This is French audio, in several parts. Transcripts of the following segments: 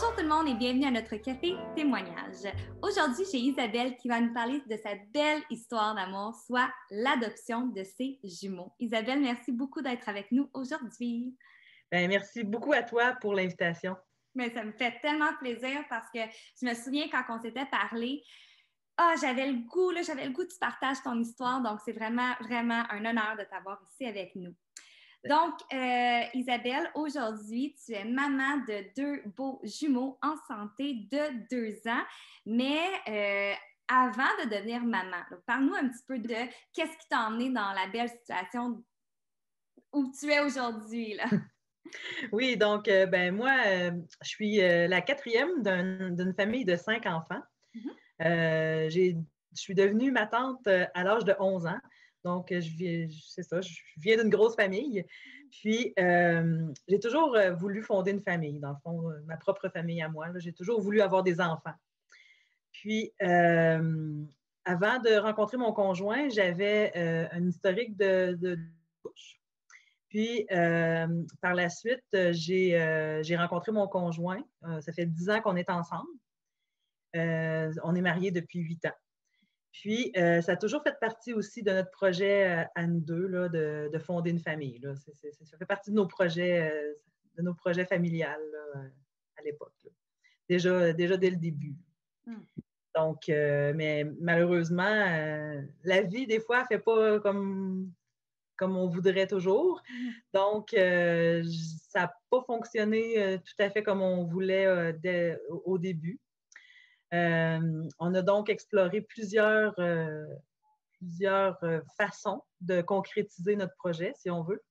Bonjour tout le monde et bienvenue à notre café témoignage. Aujourd'hui, j'ai Isabelle qui va nous parler de sa belle histoire d'amour, soit l'adoption de ses jumeaux. Isabelle, merci beaucoup d'être avec nous aujourd'hui. Ben, merci beaucoup à toi pour l'invitation. Mais ça me fait tellement plaisir parce que je me souviens quand on s'était parlé, j'avais le goût que tu partages ton histoire, donc c'est vraiment, vraiment un honneur de t'avoir ici avec nous. Donc, Isabelle, aujourd'hui, tu es maman de deux beaux jumeaux en santé de 2 ans, mais avant de devenir maman, parle-nous un petit peu de qu'est-ce qui t'a emmené dans la belle situation où tu es aujourd'hui, là. Oui, donc, ben moi, je suis la quatrième d'une famille de 5 enfants. Mhm. Je suis devenue ma tante à l'âge de 11 ans. Donc, c'est ça, je viens d'une grosse famille. Puis, j'ai toujours voulu fonder une famille, dans le fond, ma propre famille à moi. J'ai toujours voulu avoir des enfants. Puis, avant de rencontrer mon conjoint, j'avais un historique de couche. Puis, par la suite, j'ai rencontré mon conjoint. Ça fait 10 ans qu'on est ensemble. On est mariés depuis 8 ans. Puis, ça a toujours fait partie aussi de notre projet à nous deux, là, de fonder une famille. Là. Ça fait partie de nos projets familiales là, à l'époque. Là. Déjà dès le début. Mm. Donc, mais malheureusement, la vie, des fois, ne fait pas comme on voudrait toujours. Mm. Donc, ça n'a pas fonctionné tout à fait comme on voulait au début. On a donc exploré plusieurs façons de concrétiser notre projet, si on veut.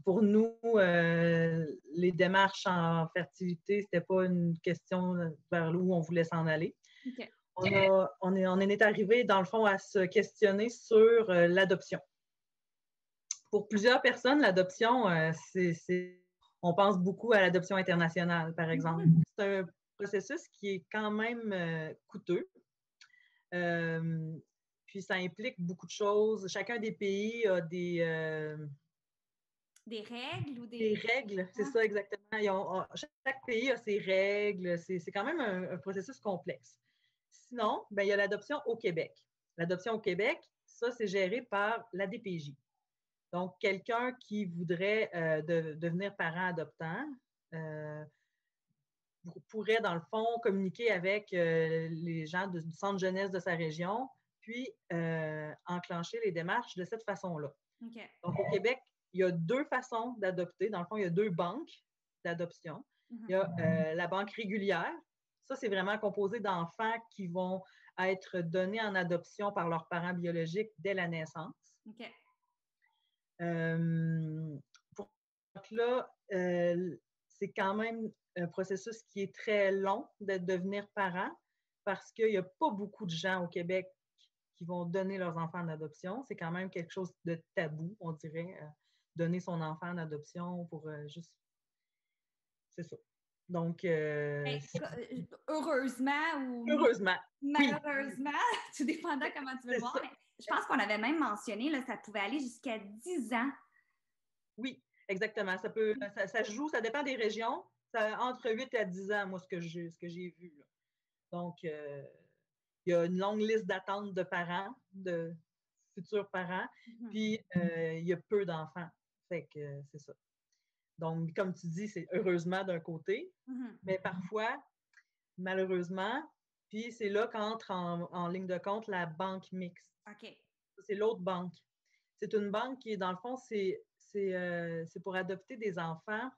Pour nous, les démarches en fertilité, ce n'était pas une question vers où on voulait s'en aller. Okay. On est arrivé, dans le fond, à se questionner sur l'adoption. Pour plusieurs personnes, l'adoption, on pense beaucoup à l'adoption internationale, par exemple. C'est un processus qui est quand même coûteux. Puis ça implique beaucoup de choses. Chacun des pays a des règles ou des règles, c'est ça exactement. Chaque pays a ses règles. C'est quand même un processus complexe. Sinon, ben, il y a l'adoption au Québec. L'adoption au Québec, ça, c'est géré par la DPJ. Donc, quelqu'un qui voudrait devenir parent adoptant pourrait, dans le fond, communiquer avec les gens du centre jeunesse de sa région, puis enclencher les démarches de cette façon-là. Okay. Donc, au Québec, il y a 2 façons d'adopter. Dans le fond, il y a 2 banques d'adoption. Il y a la banque régulière. Ça, c'est vraiment composé d'enfants qui vont être donnés en adoption par leurs parents biologiques dès la naissance. Okay. Donc là, c'est quand même un processus qui est très long de devenir parent parce qu'il n'y a pas beaucoup de gens au Québec qui vont donner leurs enfants en adoption. C'est quand même quelque chose de tabou, on dirait, donner son enfant en adoption pour juste... C'est ça. Donc... heureusement ou heureusement, malheureusement, tout dépendant comment tu veux le voir, ça. mais je pense qu'on avait même mentionné, là, ça pouvait aller jusqu'à 10 ans. Oui, exactement. Ça joue, ça dépend des régions. Entre 8 à 10 ans, moi, ce que j'ai vu. Là. Donc, il y a une longue liste d'attente de parents, de futurs parents, puis il y a peu d'enfants. Fait que c'est ça. Donc, comme tu dis, c'est heureusement d'un côté, mais parfois, malheureusement, puis c'est là qu'entre en ligne de compte la banque mixte. OK. C'est l'autre banque. C'est une banque qui, dans le fond, c'est pour adopter des enfants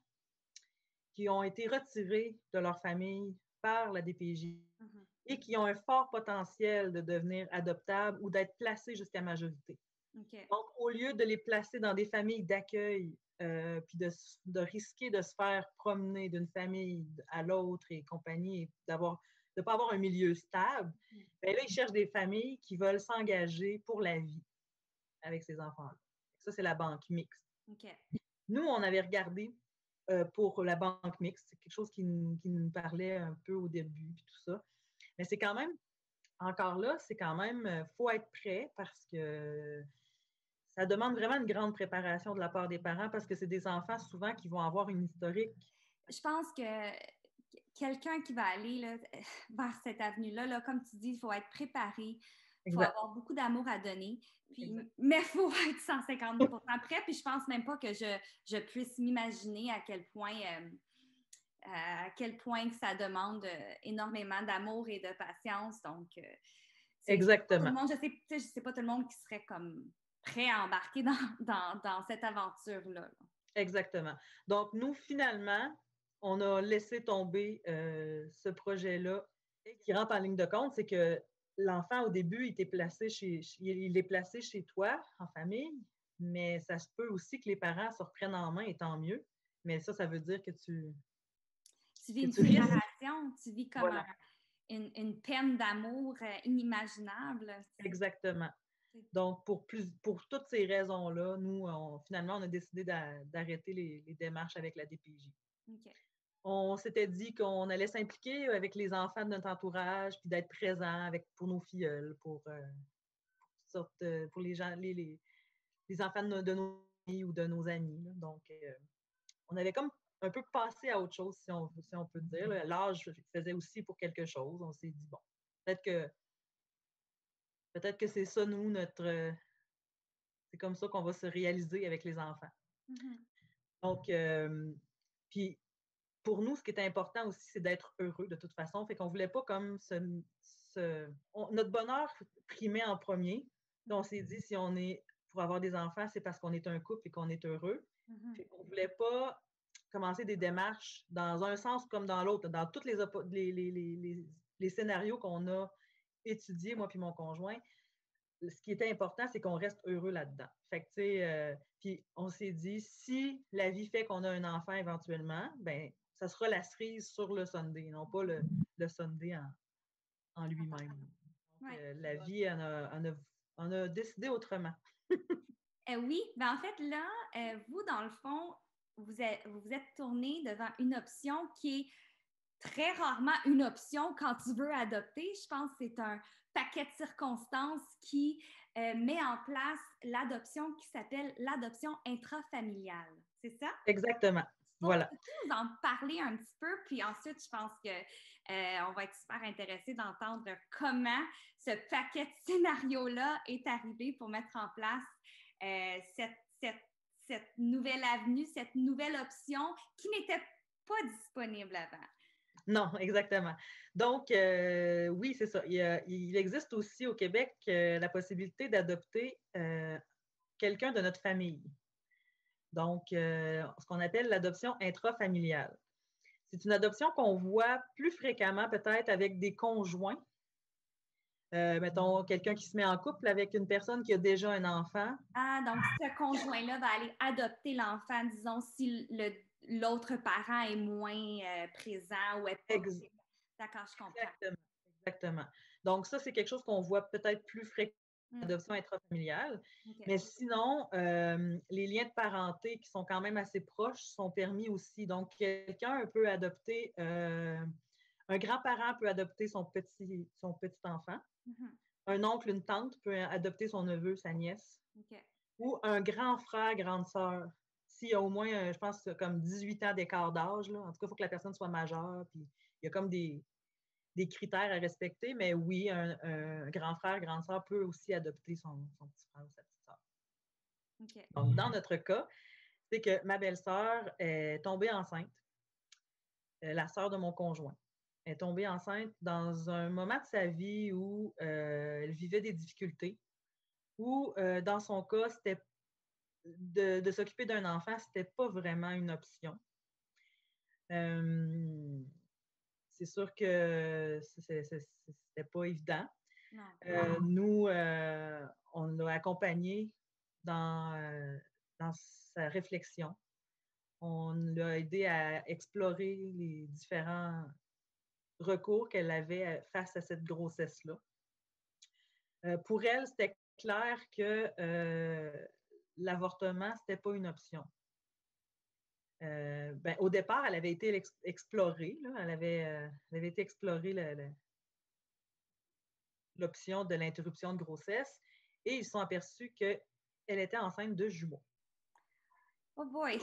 qui ont été retirés de leur famille par la DPJ et qui ont un fort potentiel de devenir adoptables ou d'être placés jusqu'à majorité. Okay. Donc, au lieu de les placer dans des familles d'accueil, puis de risquer de se faire promener d'une famille à l'autre et compagnie, et de ne pas avoir un milieu stable, bien là, ils cherchent des familles qui veulent s'engager pour la vie avec ces enfants-là. Ça, c'est la banque mixte. Okay. Nous, on avait regardé pour la banque mixte. C'est quelque chose qui nous parlait un peu au début, puis tout ça. Mais c'est quand même, encore là, c'est quand même, faut être prêt parce que ça demande vraiment une grande préparation de la part des parents parce que c'est des enfants souvent qui vont avoir une historique je pense que quelqu'un qui va aller là, vers cette avenue-là, là, comme tu dis, il faut être préparé. Il faut Exact. avoir beaucoup d'amour à donner. Puis, Exact. mais il faut être 150% prêt. Puis je pense même pas que je puisse m'imaginer à quel point que ça demande énormément d'amour et de patience. Donc, c'est pas tout le Exactement. monde, je sais pas tout le monde qui serait comme prêt à embarquer dans cette aventure-là. Exactement. Donc, nous, finalement, on a laissé tomber ce projet-là. Et qui rentre en ligne de compte, c'est que l'enfant, au début, il est placé chez toi, en famille, mais ça se peut aussi que les parents se reprennent en main, et tant mieux. Mais ça veut dire que tu vis une risques. séparation, tu vis comme Voilà. une peine d'amour inimaginable. Exactement. Donc, pour toutes ces raisons-là, nous, finalement, on a décidé d'arrêter les démarches avec la DPJ. Okay. On s'était dit qu'on allait s'impliquer avec les enfants de notre entourage, puis d'être présent pour nos filleuls, pour les gens, les enfants de nos amis ou de nos amis. Là. Donc, on avait comme un peu passé à autre chose, si on peut dire. L'âge faisait aussi pour quelque chose. On s'est dit, bon, peut-être que c'est ça, nous, c'est comme ça qu'on va se réaliser avec les enfants. Mm-hmm. Donc, puis pour nous, ce qui était important aussi, c'est d'être heureux de toute façon. Fait qu'on ne voulait pas comme notre bonheur primait en premier. Donc, on s'est dit, si on est pour avoir des enfants, c'est parce qu'on est un couple et qu'on est heureux. Mm-hmm. Fait qu'on ne voulait pas commencer des démarches dans un sens comme dans l'autre, dans tous les scénarios qu'on a étudiés, moi puis mon conjoint. Ce qui était important, c'est qu'on reste heureux là-dedans. Fait que, tu sais, puis on s'est dit, si la vie fait qu'on a un enfant éventuellement, ben ça sera la cerise sur le sundae, non pas le sundae en lui-même. Donc, Ouais. la vie en a décidé autrement. Oui, ben en fait, là, vous, dans le fond, vous êtes tourné devant une option qui est très rarement une option quand tu veux adopter. Je pense que c'est un paquet de circonstances qui met en place l'adoption qui s'appelle l'adoption intrafamiliale. C'est ça? Exactement. Donc, Voilà. peux-tu nous en parler un petit peu? Puis ensuite, je pense qu'on va être super intéressés d'entendre comment ce paquet de scénarios-là est arrivé pour mettre en place cette nouvelle avenue, cette nouvelle option qui n'était pas disponible avant. Non, exactement. Donc, oui, c'est ça. Il existe aussi au Québec la possibilité d'adopter quelqu'un de notre famille. Donc, ce qu'on appelle l'adoption intrafamiliale. C'est une adoption qu'on voit plus fréquemment peut-être avec des conjoints. Mettons, quelqu'un qui se met en couple avec une personne qui a déjà un enfant. Ah, donc ce conjoint-là va aller adopter l'enfant, disons, si l'autre parent est moins présent ou est pas. D'accord, je comprends. Exactement. Exactement. Donc, ça, c'est quelque chose qu'on voit peut-être plus fréquemment en adoption intrafamiliale. Okay. Mais sinon, les liens de parenté qui sont quand même assez proches sont permis aussi. Donc, quelqu'un peut adopter, un grand-parent peut adopter son petit enfant. Mm-hmm. Un oncle, une tante peut adopter son neveu, sa nièce. Okay. Ou un grand frère, grande sœur. S'il y a au moins, je pense, comme 18 ans d'écart d'âge, là. En tout cas, il faut que la personne soit majeure. Puis, il y a comme des critères à respecter, mais oui, un grand frère, grande sœur peut aussi adopter son petit frère ou sa petite sœur. Okay. Donc, dans notre cas, c'est que ma belle-sœur est tombée enceinte, la sœur de mon conjoint. Elle est tombée enceinte dans un moment de sa vie où elle vivait des difficultés, où, dans son cas, c'était de s'occuper d'un enfant, c'était pas vraiment une option. C'est sûr que c'était pas évident. Nous, on l'a accompagné dans sa réflexion. On l'a aidé à explorer les différents recours qu'elle avait face à cette grossesse-là. Pour elle, c'était clair que l'avortement, c'était pas une option. Au départ, elle avait été explorée. Là. Elle avait été explorée l'option de l'interruption de grossesse et ils se sont aperçus qu'elle était enceinte de jumeaux. Oh boy!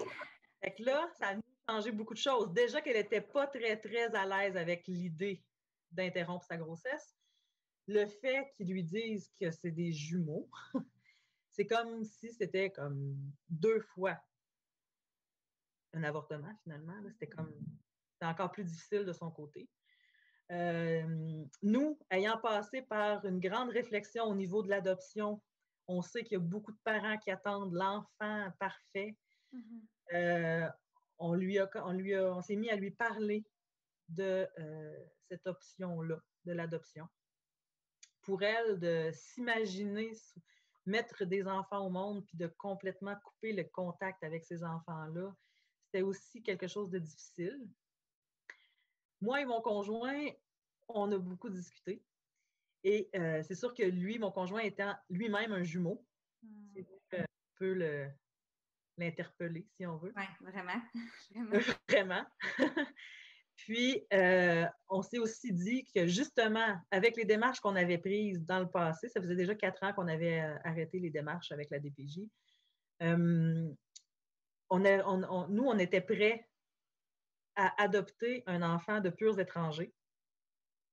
Fait que là, ça a mis changé beaucoup de choses. Déjà qu'elle n'était pas très, très à l'aise avec l'idée d'interrompre sa grossesse, le fait qu'ils lui disent que c'est des jumeaux, c'est comme si c'était comme 2 fois un avortement, finalement. C'était encore plus difficile de son côté. Nous, ayant passé par une grande réflexion au niveau de l'adoption, on sait qu'il y a beaucoup de parents qui attendent l'enfant parfait. On s'est mis à lui parler de cette option-là, de l'adoption. Pour elle, de s'imaginer mettre des enfants au monde puis de complètement couper le contact avec ces enfants-là, c'était aussi quelque chose de difficile. Moi et mon conjoint, on a beaucoup discuté. Et c'est sûr que lui, mon conjoint étant lui-même un jumeau, c'est un peu l'interpeller, si on veut. Oui, vraiment. Vraiment. Puis, on s'est aussi dit que justement, avec les démarches qu'on avait prises dans le passé, ça faisait déjà 4 ans qu'on avait arrêté les démarches avec la DPJ, nous, on était prêts à adopter un enfant de purs étrangers.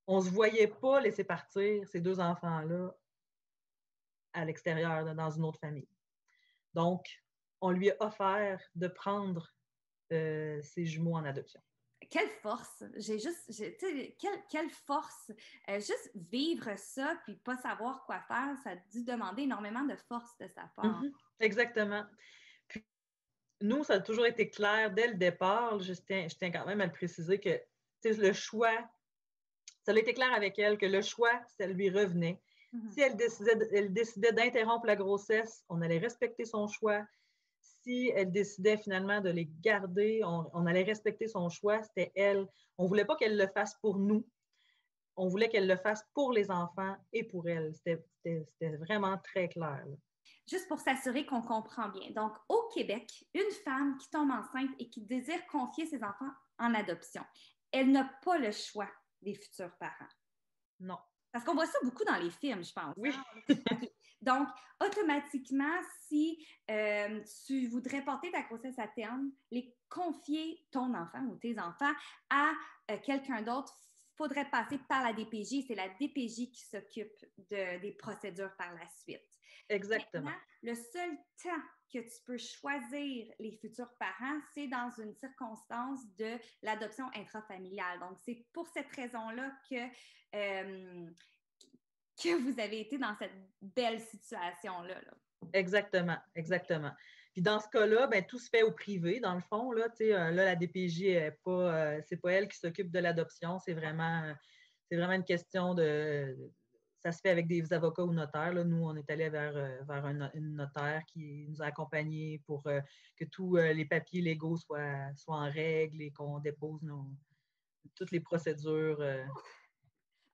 On ne se voyait pas laisser partir ces 2 enfants-là à l'extérieur, dans une autre famille. Donc, on lui a offert de prendre ses jumeaux en adoption. Quelle force! Quelle force! Juste vivre ça puis pas savoir quoi faire, ça a dû demander énormément de force de sa part. Exactement. Puis, nous, ça a toujours été clair dès le départ. Je tiens quand même à le préciser que le choix, ça a été clair avec elle que le choix, ça lui revenait. Si elle décidait d'interrompre la grossesse, on allait respecter son choix. Si elle décidait finalement de les garder, on allait respecter son choix. C'était elle. On ne voulait pas qu'elle le fasse pour nous. On voulait qu'elle le fasse pour les enfants et pour elle. C'était vraiment très clair. Là. Juste pour s'assurer qu'on comprend bien. Donc, au Québec, une femme qui tombe enceinte et qui désire confier ses enfants en adoption, elle n'a pas le choix des futurs parents. Non. Parce qu'on voit ça beaucoup dans les films, je pense. Oui. Okay. Donc, automatiquement, si tu voudrais porter ta grossesse à terme, les confier ton enfant ou tes enfants à quelqu'un d'autre, il faudrait passer par la DPJ. C'est la DPJ qui s'occupe des procédures par la suite. Exactement. Maintenant, le seul temps que tu peux choisir les futurs parents, c'est dans une circonstance de l'adoption intrafamiliale. Donc, c'est pour cette raison-là que vous avez été dans cette belle situation-là. Là. Exactement, exactement. Puis dans ce cas-là, ben, tout se fait au privé, dans le fond. Là, la DPJ, c'est pas elle qui s'occupe de l'adoption, c'est vraiment une question de... Ça se fait avec des avocats ou notaires. Là. Nous, on est allé vers une notaire qui nous a accompagnés pour que tous les papiers légaux soient en règle et qu'on dépose toutes les procédures.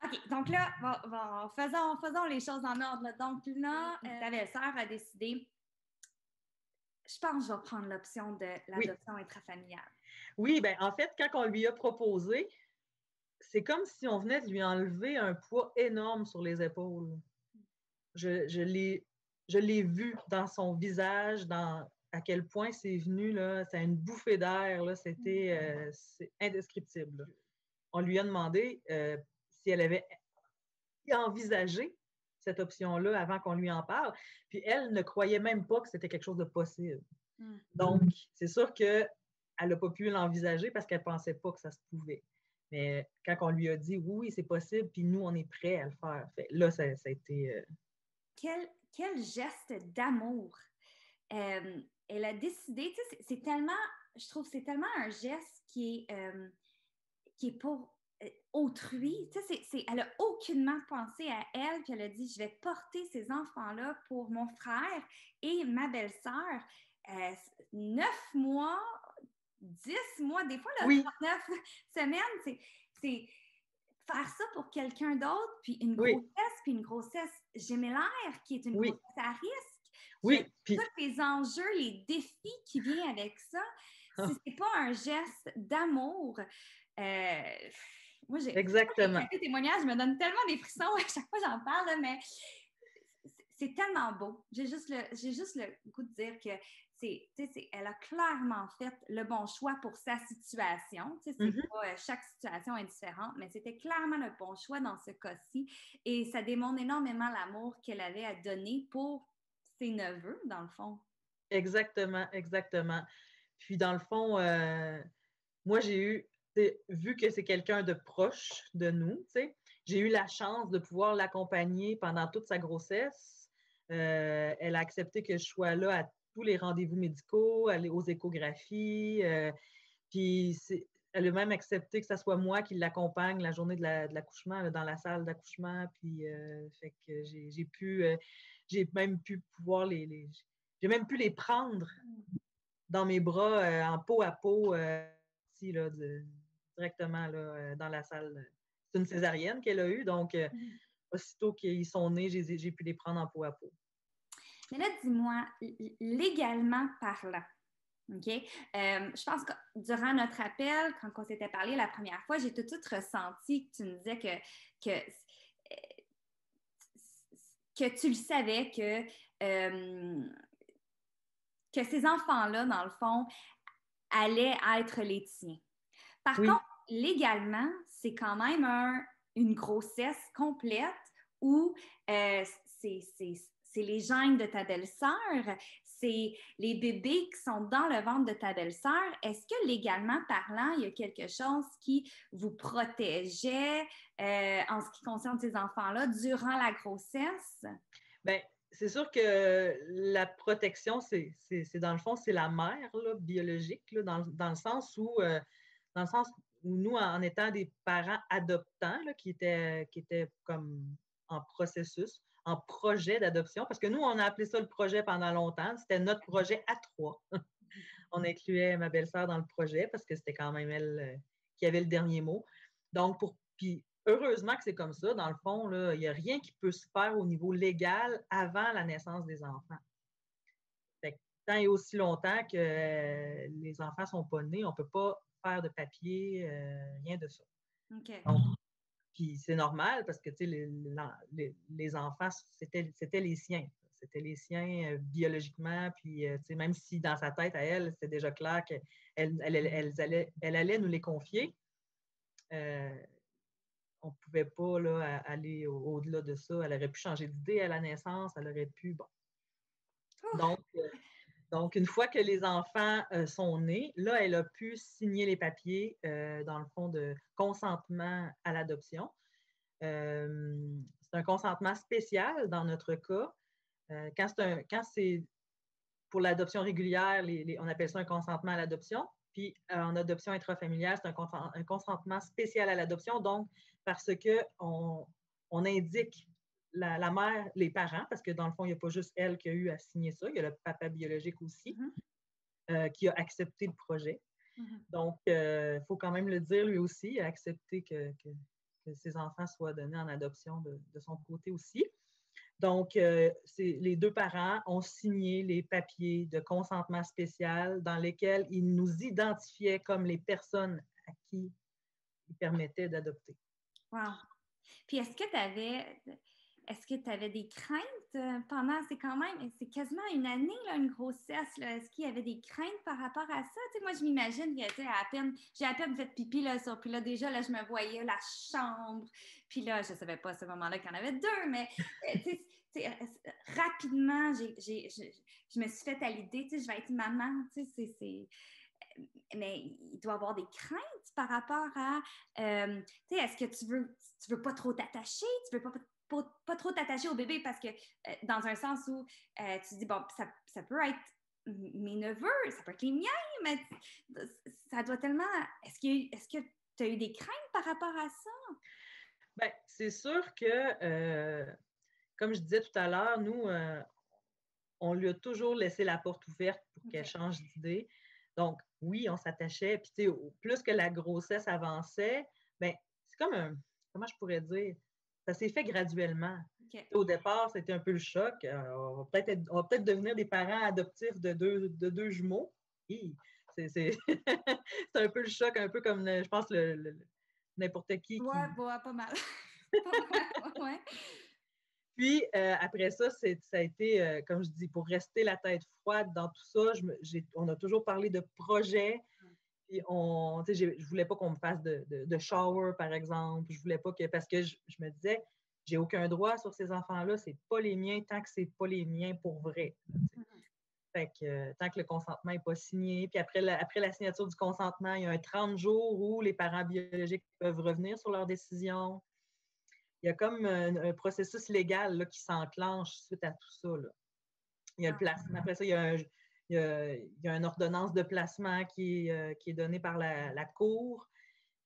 OK, donc là, faisons les choses en ordre. Là. Donc là, ta belle-sœur a décidé, je pense que je vais prendre l'option de l'adoption intrafamiliale. Oui, bien, en fait, quand on lui a proposé, c'est comme si on venait de lui enlever un poids énorme sur les épaules. Je l'ai vu dans son visage, à quel point c'est venu, là, c'est une bouffée d'air, là, c'est indescriptible. Là. On lui a demandé si elle avait envisagé cette option-là avant qu'on lui en parle, puis elle ne croyait même pas que c'était quelque chose de possible. Donc, c'est sûr qu'elle n'a pas pu l'envisager parce qu'elle ne pensait pas que ça se pouvait. Mais quand on lui a dit oui, c'est possible, puis nous, on est prêts à le faire. Fait, là, ça a été... Quel geste d'amour! Elle a décidé, tu sais, je trouve c'est tellement un geste qui est pour autrui. Tu sais, elle n'a aucunement pensé à elle, puis elle a dit, je vais porter ces enfants-là pour mon frère et ma belle-sœur. 9 mois, 10 mois, des fois, là, 39 semaines, c'est faire ça pour quelqu'un d'autre, puis une grossesse gémellaire qui est une grossesse à risque. Oui. Tous les enjeux, les défis qui viennent avec ça, si c'est pas un geste d'amour, moi, Exactement. Avec les témoignages me donne tellement des frissons à chaque fois que j'en parle, là, mais c'est tellement beau. J'ai juste le goût de dire que elle a clairement fait le bon choix pour sa situation. Chaque situation est différente, mais c'était clairement le bon choix dans ce cas-ci. Et ça démontre énormément l'amour qu'elle avait à donner pour ses neveux, dans le fond. Exactement, exactement. Puis dans le fond, moi, vu que c'est quelqu'un de proche de nous, j'ai eu la chance de pouvoir l'accompagner pendant toute sa grossesse. Elle a accepté que je sois là à tous les rendez-vous médicaux, aller aux échographies. Puis elle a même accepté que ce soit moi qui l'accompagne la journée de l'accouchement, dans la salle d'accouchement. Puis fait que j'ai même pu pouvoir j'ai même pu les prendre dans mes bras en peau à peau ici, là, directement là, dans la salle. C'est une césarienne qu'elle a eue, donc aussitôt qu'ils sont nés, j'ai pu les prendre en peau à peau. Mais là, dis-moi, légalement parlant, OK? Je pense que durant notre appel, quand on s'était parlé la première fois, j'ai tout de suite ressenti que tu me disais que tu le savais, que ces enfants-là, dans le fond, allaient être les tiens. Par contre, légalement, c'est quand même une grossesse complète où c'est les gènes de ta belle-sœur, c'est les bébés qui sont dans le ventre de ta belle-sœur. Est-ce que légalement parlant, il y a quelque chose qui vous protégeait en ce qui concerne ces enfants-là durant la grossesse? Bien, c'est sûr que la protection, c'est dans le fond, c'est la mère là, biologique, là, dans le sens où nous, en étant des parents adoptants là, qui étaient comme en processus, en projet d'adoption, parce que nous, on a appelé ça le projet pendant longtemps. C'était notre projet à 3. On incluait ma belle-sœur dans le projet parce que c'était quand même elle qui avait le dernier mot. Donc, puis heureusement que c'est comme ça. Dans le fond, il n'y a rien qui peut se faire au niveau légal avant la naissance des enfants. Fait que, tant et aussi longtemps que les enfants ne sont pas nés, on ne peut pas faire de papier, rien de ça. OK. Donc, puis c'est normal parce que les enfants, c'était les siens. C'était les siens biologiquement. Puis même si dans sa tête, à elle, c'était déjà clair qu'elle allait nous les confier, on ne pouvait pas là, aller au-delà de ça. Elle aurait pu changer d'idée à la naissance. Elle aurait pu. Bon. Donc, une fois que les enfants sont nés, là, elle a pu signer les papiers, dans le fond, de consentement à l'adoption. C'est un consentement spécial dans notre cas. Quand c'est pour l'adoption régulière, on appelle ça un consentement à l'adoption. Puis en adoption intrafamiliale, c'est un consentement spécial à l'adoption. Donc, parce qu'on indique la mère, les parents, parce que dans le fond, il n'y a pas juste elle qui a eu à signer ça, il y a le papa biologique aussi qui a accepté le projet. Donc, il faut quand même le dire, lui aussi, il a accepté que ses enfants soient donnés en adoption de son côté aussi. Donc, les deux parents ont signé les papiers de consentement spécial dans lesquels ils nous identifiaient comme les personnes à qui ils permettaient d'adopter. Wow! Puis est-ce que tu avais des craintes pendant, c'est quasiment une année, là, une grossesse, là. Est-ce qu'il y avait des craintes par rapport à ça? Tu sais, moi, je m'imagine que j'ai à peine fait pipi, là, puis là, déjà, là, je me voyais la chambre, puis là, je ne savais pas à ce moment-là qu'il y en avait deux, mais tu sais, rapidement, je me suis fait à l'idée, tu sais, je vais être maman, tu sais, mais il doit y avoir des craintes par rapport à, tu sais, est-ce que tu veux pas trop t'attacher, tu veux pas trop t'attacher au bébé parce que, dans un sens où tu dis, bon, ça peut être mes neveux, ça peut être les miens, mais ça doit tellement... Est-ce que tu as eu des craintes par rapport à ça? Bien, c'est sûr que, comme je disais tout à l'heure, nous, on lui a toujours laissé la porte ouverte pour qu'elle change d'idée. Donc, oui, on s'attachait. Puis, tu sais, plus que la grossesse avançait, bien, c'est comme comment je pourrais dire? Ça s'est fait graduellement. Okay. Au départ, c'était un peu le choc. On va peut-être devenir des parents adoptifs de deux jumeaux. C'est un peu le choc, un peu comme, je pense, n'importe qui. Ouais, pas mal. Pas mal, ouais. Puis, après ça, ça a été, comme je dis, pour rester la tête froide dans tout ça, on a toujours parlé de projets. Puis, je ne voulais pas qu'on me fasse de shower, par exemple. Je voulais pas que, parce que je me disais, j'ai aucun droit sur ces enfants-là, c'est pas les miens tant que c'est pas les miens pour vrai. Fait que tant que le consentement n'est pas signé, puis après la signature du consentement, il y a un 30 jours où les parents biologiques peuvent revenir sur leur décision. Il y a comme un processus légal là, qui s'enclenche suite à tout ça. Là. Il y a le placement. Après ça, il y a une ordonnance de placement qui est donnée par la Cour.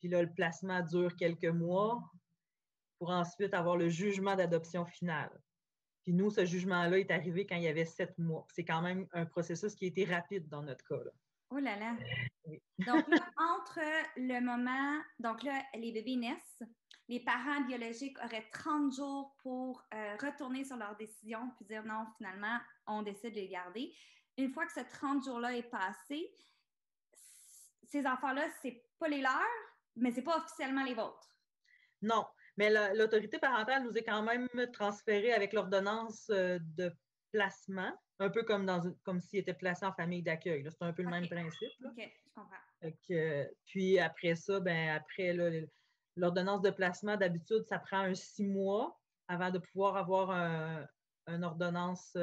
Puis là, le placement dure quelques mois pour ensuite avoir le jugement d'adoption final. Puis nous, ce jugement-là est arrivé quand il y avait 7 mois. C'est quand même un processus qui a été rapide dans notre cas. Là. Oh là là! Oui. Donc là, entre le moment, donc là, les bébés naissent, les parents biologiques auraient 30 jours pour retourner sur leur décision puis dire non, finalement, on décide de les garder. Une fois que ce 30 jours-là est passé, ces enfants-là, c'est pas les leurs, mais c'est pas officiellement les vôtres. Non, mais l'autorité parentale nous est quand même transférée avec l'ordonnance de placement, un peu comme s'il était placé en famille d'accueil. C'est un peu le même principe. Là. OK, je comprends. Puis après ça, après l'ordonnance de placement, d'habitude, ça prend 6 mois avant de pouvoir avoir une ordonnance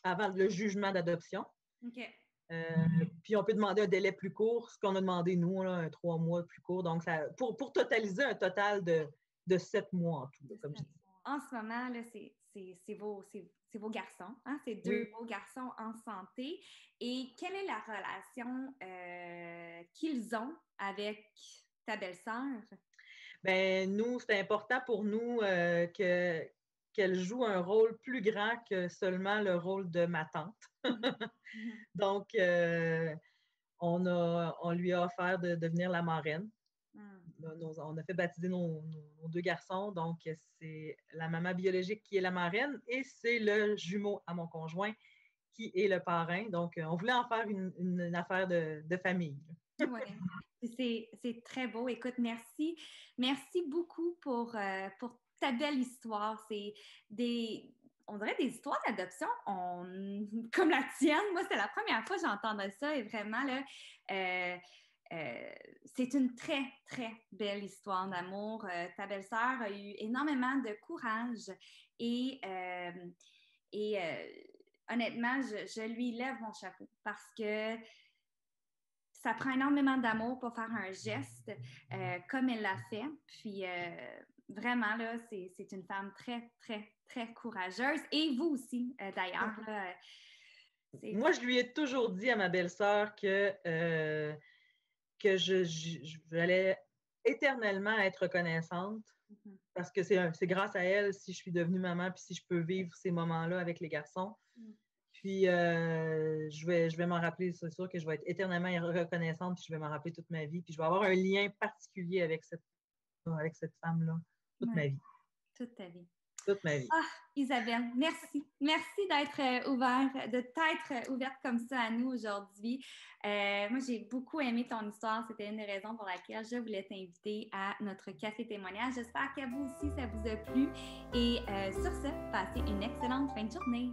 avant le jugement d'adoption. OK. Puis on peut demander un délai plus court, ce qu'on a demandé nous, là, 3 mois plus court. Donc, pour totaliser un total de 7 mois en tout, là, comme je dis. En ce moment, là, c'est vos garçons, hein? C'est 2 beaux garçons en santé. Et quelle est la relation qu'ils ont avec ta belle-sœur? Bien, nous, c'est important pour nous qu'elle joue un rôle plus grand que seulement le rôle de ma tante. Donc, on lui a offert de devenir la marraine. On a fait baptiser nos 2 garçons. Donc, c'est la maman biologique qui est la marraine et c'est le jumeau à mon conjoint qui est le parrain. Donc, on voulait en faire une affaire de famille. Oui, c'est très beau. Écoute, merci. Merci beaucoup pour ta belle histoire. C'est on dirait des histoires d'adoption comme la tienne. Moi, c'était la première fois que j'entendais ça et vraiment, là, c'est une très, très belle histoire d'amour. Ta belle-sœur a eu énormément de courage et honnêtement, je lui lève mon chapeau parce que ça prend énormément d'amour pour faire un geste comme elle l'a fait. Puis vraiment, là, c'est une femme très, très, très courageuse. Et vous aussi, d'ailleurs. Moi, je lui ai toujours dit à ma belle-sœur que j'allais éternellement être reconnaissante parce que c'est grâce à elle si je suis devenue maman puis si je peux vivre ces moments-là avec les garçons. Puis, je vais m'en rappeler, c'est sûr que je vais être éternellement reconnaissante, puis je vais m'en rappeler toute ma vie, puis je vais avoir un lien particulier avec cette femme-là, toute ma vie. Toute ta vie. Toute ma vie. Ah, Isabelle, merci. Merci de t'être ouverte comme ça à nous aujourd'hui. Moi, j'ai beaucoup aimé ton histoire. C'était une des raisons pour laquelle je voulais t'inviter à notre café témoignage. J'espère qu'à vous aussi, ça vous a plu. Et sur ce, passez une excellente fin de journée.